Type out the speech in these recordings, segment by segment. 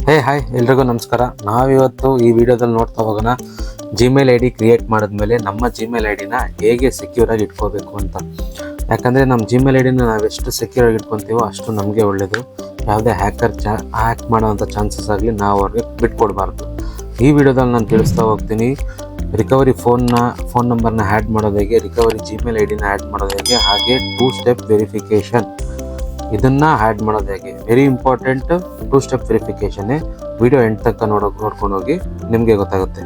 Hi ಎಲ್ರಿಗೂ ನಮಸ್ಕಾರ. ನಾವಿವತ್ತು ಈ ವಿಡಿಯೋದಲ್ಲಿ ನೋಡ್ತಾ ಹೋಗೋಣ ಜಿಮೇಲ್ ಐ ಡಿ ಕ್ರಿಯೇಟ್ ಮಾಡಿದ್ಮೇಲೆ ನಮ್ಮ ಜಿಮೇಲ್ ಐ ಡಿನ ಹೇಗೆ ಸೆಕ್ಯೂರಾಗಿ ಇಟ್ಕೋಬೇಕು ಅಂತ. ಯಾಕಂದರೆ ನಮ್ಮ ಜಿಮೇಲ್ ಐ ಡಿನ ನಾವೆಷ್ಟು ಸೆಕ್ಯೂರಾಗಿ ಇಟ್ಕೊತೀವೋ ಅಷ್ಟು ನಮಗೆ ಒಳ್ಳೆಯದು. ಯಾವುದೇ ಹ್ಯಾಕ್ ಮಾಡೋವಂಥ ಚಾನ್ಸಸ್ ಆಗಲಿ ನಾವು ಅವ್ರಿಗೆ ಬಿಟ್ಕೊಡ್ಬಾರ್ದು. ಈ ವಿಡಿಯೋದಲ್ಲಿ ನಾನು ತಿಳಿಸ್ತಾ ಹೋಗ್ತೀನಿ ರಿಕವರಿ ಫೋನ್ ನಂಬರ್ನ ಆ್ಯಡ್ ಮಾಡೋದು ಹೇಗೆ, ರಿಕವರಿ ಜಿಮೇಲ್ ಐ ಡಿನ ಆ್ಯಡ್ ಮಾಡೋದು ಹೇಗೆ, ಹಾಗೆ 2 ಸ್ಟೆಪ್ ವೆರಿಫಿಕೇಷನ್ ಇದನ್ನು ಆ್ಯಡ್ ಮಾಡೋದು ಹೇಗೆ. ವೆರಿ ಇಂಪಾರ್ಟೆಂಟ್ 2 ಸ್ಟೆಪ್ ವೆರಿಫಿಕೇಷನ್ನೇ. ವಿಡಿಯೋ ಎಂಡ್ ತನಕ ನೋಡ್ಕೊಂಡು ಹೋಗಿ ನಿಮಗೆ ಗೊತ್ತಾಗುತ್ತೆ.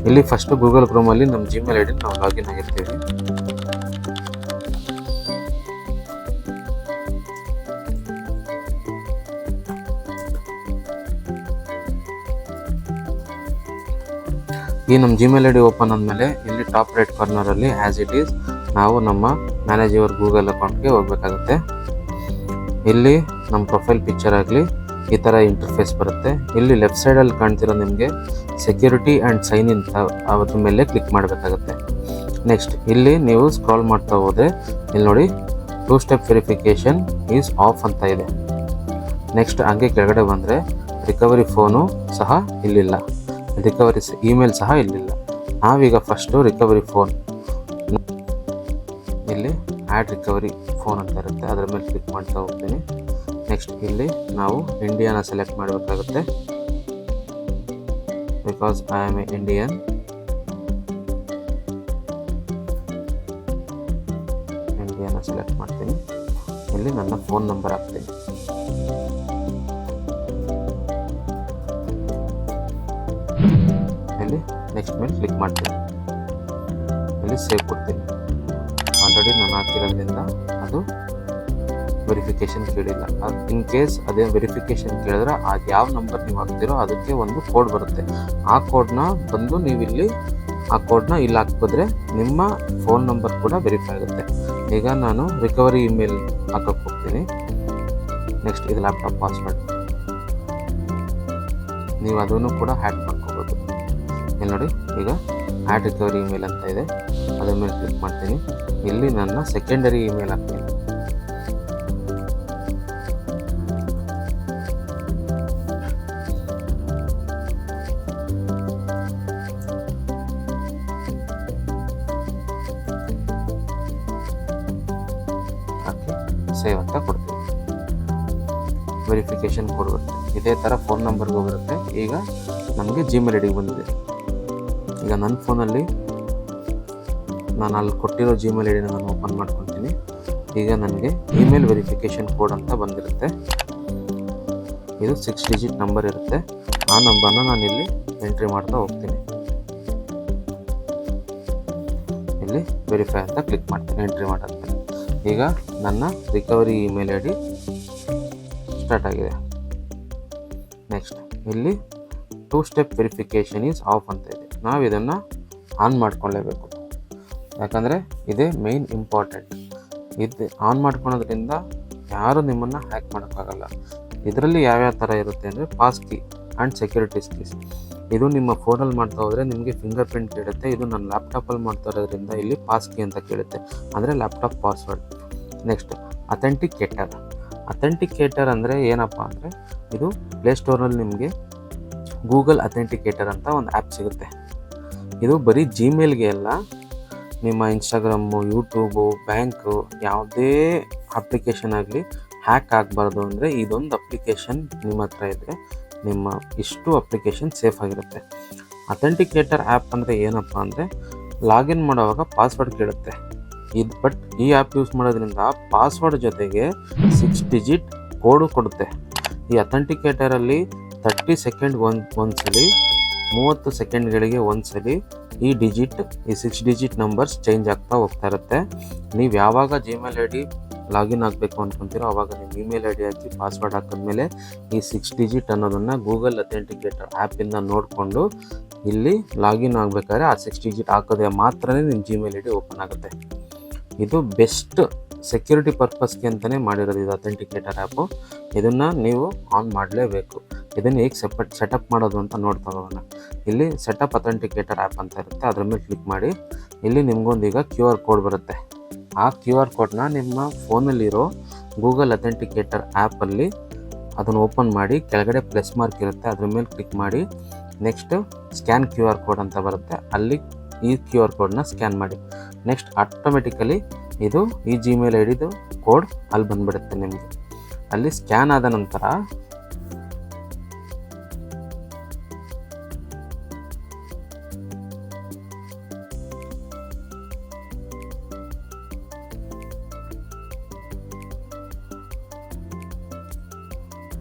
ಇಲ್ಲಿ ಫಸ್ಟು ಗೂಗಲ್ ಕ್ರೋಮಲ್ಲಿ ನಮ್ಮ ಜಿಮೇಲ್ ಐ ಡಿ ನಾವು ಲಾಗಿನ್ ಆಗಿರ್ತೀವಿ. ಈ ನಮ್ಮ ಜಿಮೇಲ್ ಐ ಡಿ ಓಪನ್ ಆದಮೇಲೆ ಇಲ್ಲಿ ಟಾಪ್ ರೈಟ್ ಕಾರ್ನರಲ್ಲಿ ಆ್ಯಸ್ ಇಟ್ ಈಸ್ ನಾವು ನಮ್ಮ ಮ್ಯಾನೇಜ್ ಯುವರ್ ಗೂಗಲ್ ಅಕೌಂಟ್ಗೆ ಹೋಗಬೇಕಾಗುತ್ತೆ. ಇಲ್ಲಿ ನಮ್ಮ ಪ್ರೊಫೈಲ್ ಪಿಕ್ಚರ್ ಆಗಲಿ ಈ ಥರ ಇಂಟರ್ಫೇಸ್ ಬರುತ್ತೆ. ಇಲ್ಲಿ ಲೆಫ್ಟ್ ಸೈಡಲ್ಲಿ ಕಾಣ್ತಿರೋ ನಿಮಗೆ ಸೆಕ್ಯೂರಿಟಿ ಆ್ಯಂಡ್ ಸೈನ್ ಇನ್ ಅದ್ರ ಮೇಲೆ ಕ್ಲಿಕ್ ಮಾಡಬೇಕಾಗುತ್ತೆ. ನೆಕ್ಸ್ಟ್ ಇಲ್ಲಿ ನೀವು ಸ್ಕ್ರಾಲ್ ಮಾಡ್ತಾ ಹೋದರೆ ಇಲ್ಲಿ ನೋಡಿ 2 ಸ್ಟೆಪ್ ವೆರಿಫಿಕೇಷನ್ ಈಸ್ ಆಫ್ ಅಂತ ಇದೆ. ನೆಕ್ಸ್ಟ್ ಹಂಗೆ ಕೆಳಗಡೆ ಬಂದರೆ ರಿಕವರಿ ಫೋನು ಸಹ ಇಲ್ಲಿಲ್ಲ, ರಿಕವರಿ ಇಮೇಲ್ ಸಹ ಇಲ್ಲಿಲ್ಲ. ನಾವೀಗ ಫಸ್ಟು ರಿಕವರಿ ಫೋನ್ ಇಲ್ಲಿ ಆ್ಯಡ್ ರಿಕವರಿ ಫೋನ್ ಅಂತ ಇರುತ್ತೆ, ಅದರ ಮೇಲೆ ಕ್ಲಿಕ್ ಮಾಡ್ತಾ ಹೋಗ್ತೀನಿ. ನೆಕ್ಸ್ಟ್ ಇಲ್ಲಿ ನಾವು ಇಂಡಿಯಾನ ಸೆಲೆಕ್ಟ್ ಮಾಡಬೇಕಾಗುತ್ತೆ. Because I am a Indian. ಇಂಡಿಯಾನ ಸೆಲೆಕ್ಟ್ ಮಾಡ್ತೀನಿ. ಇಲ್ಲಿ ನನ್ನ ಫೋನ್ ನಂಬರ್ ಹಾಕ್ತೀನಿ. ಇಲ್ಲಿ ನೆಕ್ಸ್ಟ್ ಮೇಲೆ ಕ್ಲಿಕ್ ಮಾಡ್ತೀನಿ. ಇಲ್ಲಿ ಸೇವ್ ಕೊಡ್ತೀನಿ. ಆಲ್ರೆಡಿ ನಾನು ಹಾಕಿರೋದ್ರಿಂದ ಅದು ವೆರಿಫಿಕೇಷನ್ ಕೇಳಿಲ್ಲ. ಇನ್ ಕೇಸ್ ಅದೇ ವೆರಿಫಿಕೇಷನ್ ಕೇಳಿದ್ರೆ ಅದು ಯಾವ ನಂಬರ್ ನೀವು ಹಾಕ್ತಿರೋ ಅದಕ್ಕೆ ಒಂದು ಕೋಡ್ ಬರುತ್ತೆ. ಆ ಕೋಡ್ನ ಬಂದು ನೀವು ಇಲ್ಲಿ ಆ ಕೋಡ್ನ ಇಲ್ಲಿ ಹಾಕಿದ್ರೆ ನಿಮ್ಮ ಫೋನ್ ನಂಬರ್ ಕೂಡ ವೆರಿಫೈ ಆಗುತ್ತೆ. ಈಗ ನಾನು ರಿಕವರಿ ಇಮೇಲ್ ಹಾಕಕ್ಕೆ ಹೋಗ್ತೀನಿ. ನೆಕ್ಸ್ಟ್ ಇದು ಲ್ಯಾಪ್ಟಾಪ್ ಪಾಸ್ವರ್ಡ್, ನೀವು ಅದನ್ನು ಕೂಡ ಹ್ಯಾಕ್ ಮಾಡ್ಕೋಬೋದು. ಇಲ್ಲಿ ನೋಡಿ ಈಗ ಆ್ಯಡ್ ರಿಕವರಿ ಇಮೇಲ್ ಅಂತ ಇದೆ, ಅದರ ಮೇಲೆ ಕ್ಲಿಕ್ ಮಾಡ್ತೀನಿ. ಇಲ್ಲಿ ನನ್ನ ಸೆಕೆಂಡರಿ ಇಮೇಲ್ ಹಾಕ್ತೀನಿ. ಸೇವ್ ಅಂತ ಕೊಡ್ತೀವಿ. ವೆರಿಫಿಕೇಷನ್ ಕೋಡ್ ಬರುತ್ತೆ. ಇದೇ ಥರ ಫೋನ್ ನಂಬರ್ಗೂ ಬರುತ್ತೆ. ಈಗ ನಮಗೆ ಜಿಮೇಲ್ ಐ ಡಿಗೆ ಬಂದಿದೆ. ಈಗ ನನ್ನ ಫೋನಲ್ಲಿ ನಾನು ಅಲ್ಲಿ ಕೊಟ್ಟಿರೋ ಜಿಮೇಲ್ ಐ ಡಿನ ನಾನು ಓಪನ್ ಮಾಡ್ಕೊತೀನಿ. ಈಗ ನನಗೆ ಇಮೇಲ್ ವೆರಿಫಿಕೇಷನ್ ಕೋಡ್ ಅಂತ ಬಂದಿರುತ್ತೆ. ಇದು 6 ಡಿಜಿಟ್ ನಂಬರ್ ಇರುತ್ತೆ. ಆ ನಂಬರ್ನ ನಾನು ಇಲ್ಲಿ ಎಂಟ್ರಿ ಮಾಡ್ತಾ ಹೋಗ್ತೀನಿ. ಇಲ್ಲಿ ವೆರಿಫೈ ಅಂತ ಕ್ಲಿಕ್ ಮಾಡ್ತೀನಿ, ಎಂಟ್ರಿ ಮಾಡಿರ್ತೀನಿ. ಈಗ ನನ್ನ recovery email I D start ಆಗಿದೆ. ನೆಕ್ಸ್ಟ್ ಇಲ್ಲಿ 2 ಸ್ಟೆಪ್ ವೆರಿಫಿಕೇಷನ್ ಈಸ್ ಆಫ್ ಅಂತ ಇದೆ. ನಾವು ಇದನ್ನು ಆನ್ ಮಾಡ್ಕೊಳ್ಳೇಬೇಕು. ಯಾಕಂದರೆ ಇದೇ ಮೇಯ್ನ್ ಇಂಪಾರ್ಟೆಂಟ್. ಇದು ಆನ್ ಮಾಡ್ಕೊಳೋದ್ರಿಂದ ಯಾರು ನಿಮ್ಮನ್ನು ಹ್ಯಾಕ್ ಮಾಡೋಕ್ಕಾಗಲ್ಲ. ಇದರಲ್ಲಿ ಯಾವ್ಯಾವ ಥರ ಇರುತ್ತೆ ಅಂದರೆ pass key and securities keys. ಇದು ನಿಮ್ಮ ಫೋನಲ್ಲಿ ಮಾಡ್ತಾ ಹೋದರೆ ನಿಮಗೆ ಫಿಂಗರ್ ಪ್ರಿಂಟ್ ಕೇಳುತ್ತೆ. ಇದು ನನ್ನ ಲ್ಯಾಪ್ಟಾಪಲ್ಲಿ ಮಾಡ್ತಾ ಇರೋದ್ರಿಂದ ಇಲ್ಲಿ ಪಾಸ್ ಕೀ ಅಂತ ಕೇಳುತ್ತೆ, ಅಂದರೆ ಲ್ಯಾಪ್ಟಾಪ್ ಪಾಸ್ವರ್ಡ್. ನೆಕ್ಸ್ಟ್ ಅಥೆಂಟಿಕೇಟರ್ ಅಂದರೆ ಏನಪ್ಪ ಅಂದರೆ ಇದು ಪ್ಲೇಸ್ಟೋರ್ನಲ್ಲಿ ನಿಮಗೆ ಗೂಗಲ್ ಅಥೆಂಟಿಕೇಟರ್ ಅಂತ ಒಂದು ಆ್ಯಪ್ ಸಿಗುತ್ತೆ. ಇದು ಬರೀ ಜಿಮೇಲ್ಗೆ ಅಲ್ಲ, ನಿಮ್ಮ ಇನ್ಸ್ಟಾಗ್ರಾಮು, ಯೂಟ್ಯೂಬು, ಬ್ಯಾಂಕು ಯಾವುದೇ ಅಪ್ಲಿಕೇಶನ್ ಆಗಲಿ ಹ್ಯಾಕ್ ಆಗಬಾರ್ದು ಅಂದರೆ ಇದೊಂದು ಅಪ್ಲಿಕೇಶನ್ ನಿಮ್ಮ ಹತ್ರ ಇದ್ದರೆ ನಿಮ್ಮ ಇಷ್ಟು ಅಪ್ಲಿಕೇಶನ್ ಸೇಫ್ ಆಗಿರುತ್ತೆ. ಅಥೆಂಟಿಕೇಟರ್ ಆ್ಯಪ್ ಅಂದರೆ ಏನಪ್ಪ ಅಂದರೆ ಲಾಗಿನ್ ಮಾಡುವಾಗ ಪಾಸ್ವರ್ಡ್ ಕೇಳುತ್ತೆ. ಬಟ್ ಈ ಆ್ಯಪ್ ಯೂಸ್ ಮಾಡೋದ್ರಿಂದ ಪಾಸ್ವರ್ಡ್ ಜೊತೆಗೆ 6 ಡಿಜಿಟ್ ಕೋಡು ಕೊಡುತ್ತೆ. ಈ ಅಥೆಂಟಿಕೇಟರಲ್ಲಿ 30 ಸೆಕೆಂಡ್ ಒಂದ್ಸಲಿ, 30 ಸೆಕೆಂಡ್ಗಳಿಗೆ ಒಂದ್ಸಲಿ ಈ 6 ಡಿಜಿಟ್ ನಂಬರ್ಸ್ ಚೇಂಜ್ ಆಗ್ತಾ ಹೋಗ್ತಾ ಇರುತ್ತೆ. ನೀವು ಯಾವಾಗ ಜಿಮೇಲ್ ಐ ಡಿ ಲಾಗಿನ್ ಆಗಬೇಕು ಅಂದ್ಕೊತೀರೋ ಆವಾಗ ನೀವು email I D hockey password ಹಾಕಿದ್ಮೇಲೆ ಈ 6 ಡಿಜಿಟ್ ಅನ್ನೋದನ್ನು ಗೂಗಲ್ ಅಥೆಂಟಿಕೇಟರ್ ಆ್ಯಪಿಂದ ನೋಡಿಕೊಂಡು ಇಲ್ಲಿ ಲಾಗಿನ್ ಆಗಬೇಕಾದ್ರೆ ಆ 6 ಡಿಜಿಟ್ ಹಾಕೋದೇ ಮಾತ್ರನೇ ನಿಮ್ಮ ಜಿಮೇಲ್ ಐ ಡಿ ಓಪನ್ ಆಗುತ್ತೆ. ಇದು ಬೆಸ್ಟ್ ಸೆಕ್ಯೂರಿಟಿ ಪರ್ಪಸ್ಗೆ ಅಂತಲೇ ಮಾಡಿರೋದು ಇದು ಅಥೆಂಟಿಕೇಟರ್ ಆ್ಯಪು. ಇದನ್ನು ನೀವು ಆನ್ ಮಾಡಲೇಬೇಕು. ಇದನ್ನು ಹೇಗೆ ಸೆಟಪ್ ಮಾಡೋದು ಅಂತ ನೋಡ್ತಾ ಹೋಗೋಣ. ಇಲ್ಲಿ ಸೆಟಪ್ ಅಥೆಂಟಿಕೇಟರ್ ಆ್ಯಪ್ ಅಂತ ಇರುತ್ತೆ, ಅದ್ರ ಮೇಲೆ ಕ್ಲಿಕ್ ಮಾಡಿ. ಇಲ್ಲಿ ನಿಮಗೊಂದು ಈಗ QR ಕೋಡ್ ಬರುತ್ತೆ. ಆ QR ಕೋಡ್ನ ನಿಮ್ಮ ಫೋನಲ್ಲಿರೋ ಗೂಗಲ್ ಅಥೆಂಟಿಕೇಟರ್ ಆ್ಯಪಲ್ಲಿ ಅದನ್ನು ಓಪನ್ ಮಾಡಿ ಕೆಳಗಡೆ ಪ್ಲಸ್ ಮಾರ್ಕ್ ಇರುತ್ತೆ, ಅದ್ರ ಮೇಲೆ ಕ್ಲಿಕ್ ಮಾಡಿ ನೆಕ್ಸ್ಟ್ ಸ್ಕ್ಯಾನ್ QR ಕೋಡ್ ಅಂತ ಬರುತ್ತೆ, ಅಲ್ಲಿ ಈ QR ಕೋಡ್ನ ಸ್ಕ್ಯಾನ್ ಮಾಡಿ. ನೆಕ್ಸ್ಟ್ ಆಟೋಮೆಟಿಕಲಿ ಇದು ಈ ಜಿಮೇಲ್ ಐಡಿದು ಕೋಡ್ ಅಲ್ಲಿ ಬಂದುಬಿಡುತ್ತೆ ನಿಮಗೆ. ಅಲ್ಲಿ ಸ್ಕ್ಯಾನ್ ಆದ ನಂತರ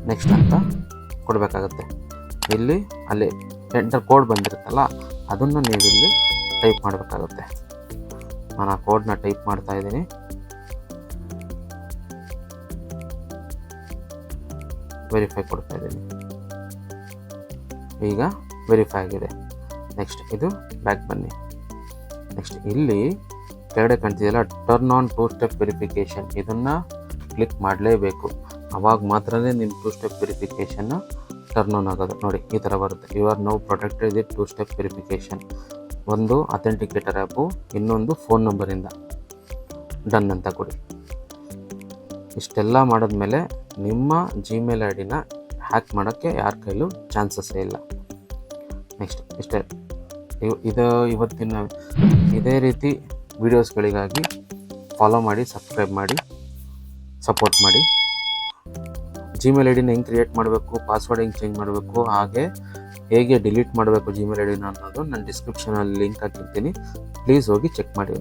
ನೆಕ್ಸ್ಟ್ ಅಂತ ಕೊಡಬೇಕಾಗುತ್ತೆ. ಇಲ್ಲಿ ಅಲ್ಲಿ ಎಂಟರ್ ಕೋಡ್ ಬಂದಿರುತ್ತಲ್ಲ ಅದನ್ನು ನೀವು ಇಲ್ಲಿ ಟೈಪ್ ಮಾಡಬೇಕಾಗುತ್ತೆ. ನಾನು ಆ ಕೋಡ್ನ ಟೈಪ್ ಮಾಡ್ತಾ ಇದ್ದೀನಿ. ವೆರಿಫೈ ಕೊಡ್ತಾ ಇದ್ದೀನಿ. ಈಗ ವೆರಿಫೈ ಆಗಿದೆ. ನೆಕ್ಸ್ಟ್ ಇದು ಬ್ಯಾಕ್ ಬನ್ನಿ. ನೆಕ್ಸ್ಟ್ ಇಲ್ಲಿ ಕೆಳಗಡೆ ಕಾಣ್ತಿದೆಯಲ್ಲ ಟರ್ನ್ ಆನ್ 2 ಸ್ಟೆಪ್ ವೆರಿಫಿಕೇಷನ್, ಇದನ್ನು ಕ್ಲಿಕ್ ಮಾಡಲೇಬೇಕು. ಅವಾಗ ಮಾತ್ರನೇ ನಿಮ್ಮ 2 ಸ್ಟೆಪ್ ವೆರಿಫಿಕೇಷನ್ನ ಟರ್ನ್ ಆನ್ ಆಗೋದು. ನೋಡಿ ಈ ಥರ ಬರುತ್ತೆ. You are now protected with 2 step verification. ಒಂದು ಅಥೆಂಟಿಕೇಟರ್ ಆ್ಯಪು, ಇನ್ನೊಂದು ಫೋನ್ ನಂಬರಿಂದ ಡನ್ ಅಂತ ಕೊಡಿ. ಇಷ್ಟೆಲ್ಲ ಮಾಡಿದ್ಮೇಲೆ ನಿಮ್ಮ ಜಿಮೇಲ್ ಐಡಿನ ಹ್ಯಾಕ್ ಮಾಡೋಕ್ಕೆ ಯಾರ ಕೈಲೂ ಚಾನ್ಸಸ್ಸೇ ಇಲ್ಲ. ನೆಕ್ಸ್ಟ್ ಇಷ್ಟೇ. ಇವತ್ತಿನ ಇದೇ ರೀತಿ ವೀಡಿಯೋಸ್ಗಳಿಗಾಗಿ ಫಾಲೋ ಮಾಡಿ, ಸಬ್ಸ್ಕ್ರೈಬ್ ಮಾಡಿ, ಸಪೋರ್ಟ್ ಮಾಡಿ. ಜಿಮೇಲ್ ಐಡಿನ ಹೆಂಗೆ ಕ್ರಿಯೇಟ್ ಮಾಡಬೇಕು, ಪಾಸ್ವರ್ಡ್ ಹೆಂಗೆ ಚೇಂಜ್ ಮಾಡಬೇಕು, ಹಾಗೆ ಹೇಗೆ ಡಿಲೀಟ್ ಮಾಡಬೇಕು ಜಿಮೇಲ್ ಐಡಿನ ಅನ್ನೋದು ನಾನು ಡಿಸ್ಕ್ರಿಪ್ಷನಲ್ಲಿ ಲಿಂಕ್ ಹಾಕಿರ್ತೀನಿ. ಪ್ಲೀಸ್ ಹೋಗಿ ಚೆಕ್ ಮಾಡಿ.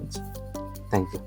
Thank you.